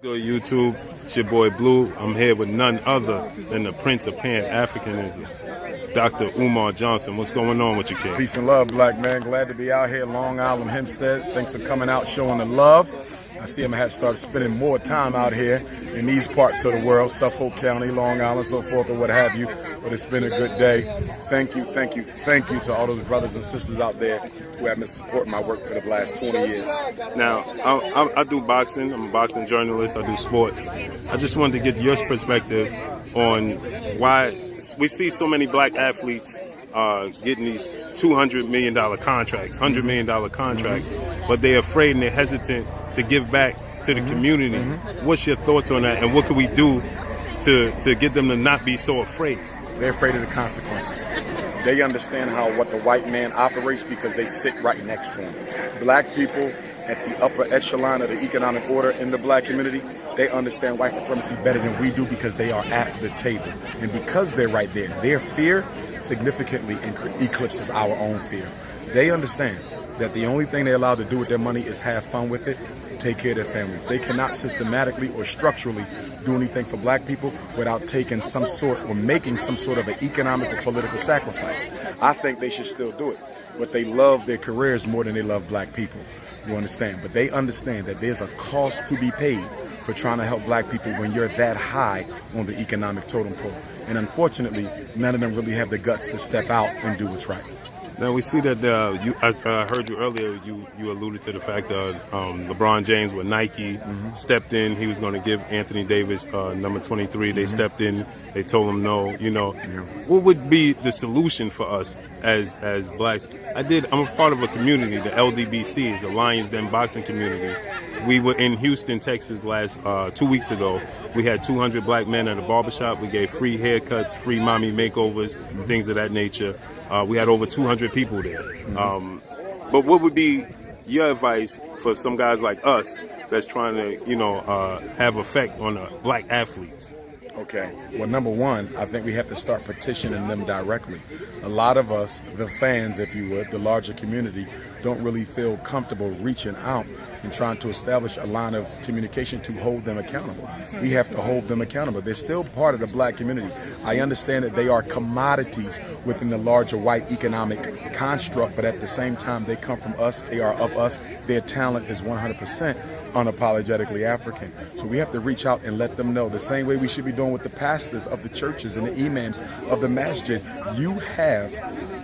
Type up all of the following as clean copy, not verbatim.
Good YouTube, it's your boy Blue. I'm here with none other than the Prince of Pan-Africanism, Dr. Umar Johnson. What's going on with you, kid? Peace and love, black man. Glad to be out here, Long Island, Hempstead. Thanks for coming out, showing the love. I see I'm gonna have to start spending more time out here in these parts of the world, Suffolk County, Long Island, so forth, or what have you. But it's been a good day. Thank you to all those brothers and sisters out there who have been supporting my work for the last 20 years. Now, I do boxing. I'm a boxing journalist. I do sports. I just wanted to get your perspective on why we see so many black athletes getting these $200 million contracts, $100 million contracts, but they're afraid and they're hesitant to give back to the community. What's your thoughts on that, and what can we do to get them to not be so afraid? They're afraid of the consequences. They understand what the white man operates because they sit right next to him. Black people at the upper echelon of the economic order in the black community, they understand white supremacy better than we do because they are at the table. And because they're right there, their fear significantly eclipses our own fear. They understand that the only thing they're allowed to do with their money is have fun with it, take care of their families. They cannot systematically or structurally do anything for black people without taking some sort or making some sort of an economic or political sacrifice. I think they should still do it, but they love their careers more than they love black people. You understand? But they understand that there's a cost to be paid for trying to help black people when you're that high on the economic totem pole. And unfortunately, none of them really have the guts to step out and do what's right. Now we see that I heard you earlier. You alluded to the fact that LeBron James with Nike stepped in. He was going to give Anthony Davis number 23. They stepped in. They told him no. What would be the solution for us as blacks? I'm a part of a community, the LDBC, the Lions Den boxing community. We were in Houston, Texas last 2 weeks ago. We had 200 black men at a barbershop. We gave free haircuts, free mommy makeovers, things of that nature. We had over 200 people there. But what would be your advice for some guys like us that's trying to, have effect on black athletes? Okay. Well, number one, I think we have to start petitioning them directly. A lot of us, the fans, if you would, the larger community, don't really feel comfortable reaching out and trying to establish a line of communication to hold them accountable. We have to hold them accountable. They're still part of the black community. I understand that they are commodities within the larger white economic construct, but at the same time, they come from us. They are of us. Their talent is 100% unapologetically African. So we have to reach out and let them know the same way we should be doing with the pastors of the churches and the imams of the masjid. You have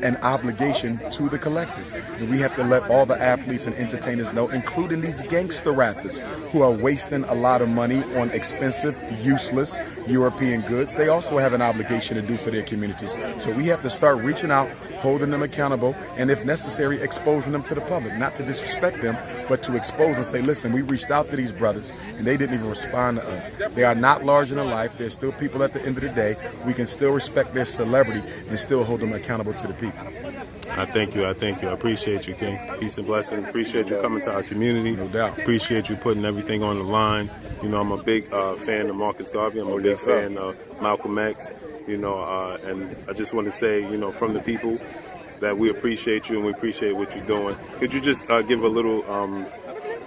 an obligation to the collective. And we have to let all the athletes and entertainers know, including these gangster rappers who are wasting a lot of money on expensive, useless European goods. They also have an obligation to do for their communities. So we have to start reaching out, holding them accountable, and if necessary, exposing them to the public. Not to disrespect them, but to expose and say, listen, we reached out to these brothers and they didn't even respond to us. They are not larger than life. They're still people at the end of the day. We can still respect their celebrity and still hold them accountable to the people. I thank you. I appreciate you, King. Peace and blessings. Appreciate you coming to our community. No doubt. Appreciate you putting everything on the line. I'm a big fan of Marcus Garvey. I'm a big fan of Malcolm X. And I just want to say, from the people, that we appreciate you and we appreciate what you're doing. Could you just give a little,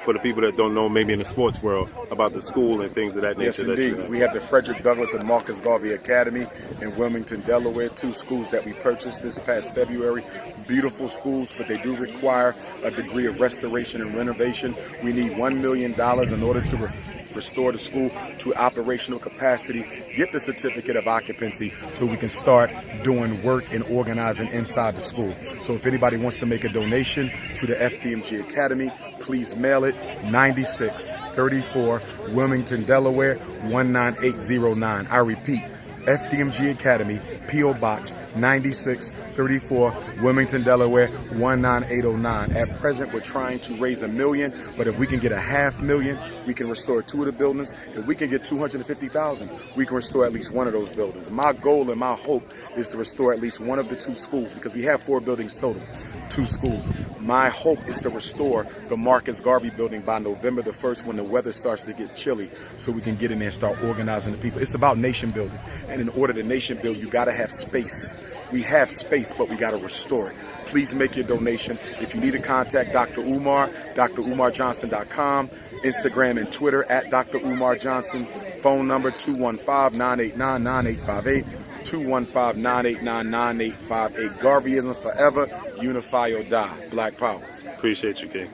for the people that don't know, maybe in the sports world, about the school and things of that nature? Yes, indeed. We have the Frederick Douglass and Marcus Garvey Academy in Wilmington, Delaware, 2 schools that we purchased this past February. Beautiful schools, but they do require a degree of restoration and renovation. We need $1 million in order to restore the school to operational capacity, get the certificate of occupancy so we can start doing work and organizing inside the school. So if anybody wants to make a donation to the FDMG Academy, please mail it 9634 Wilmington, Delaware 19809. I repeat, FDMG Academy, P.O. Box 9634, Wilmington, Delaware 19809. At present, we're trying to raise $1 million, but if we can get $500,000, we can restore 2 of the buildings. If we can get $250,000, we can restore at least 1 of those buildings. My goal and my hope is to restore at least 1 of the 2 schools, because we have 4 buildings total, 2 schools. My hope is to restore the Marcus Garvey building by November the 1st when the weather starts to get chilly, so we can get in there and start organizing the people. It's about nation building. And in order to nation build, you got to have space. We have space. waste, but we got to restore it. Please make your donation. If you need to contact Dr. Umar, drumarjohnson.com, Instagram and Twitter at Dr. Umar Johnson. Phone number 215-989-9858, 215-989-9858. Garveyism forever. Unify or die. Black power. Appreciate you, King.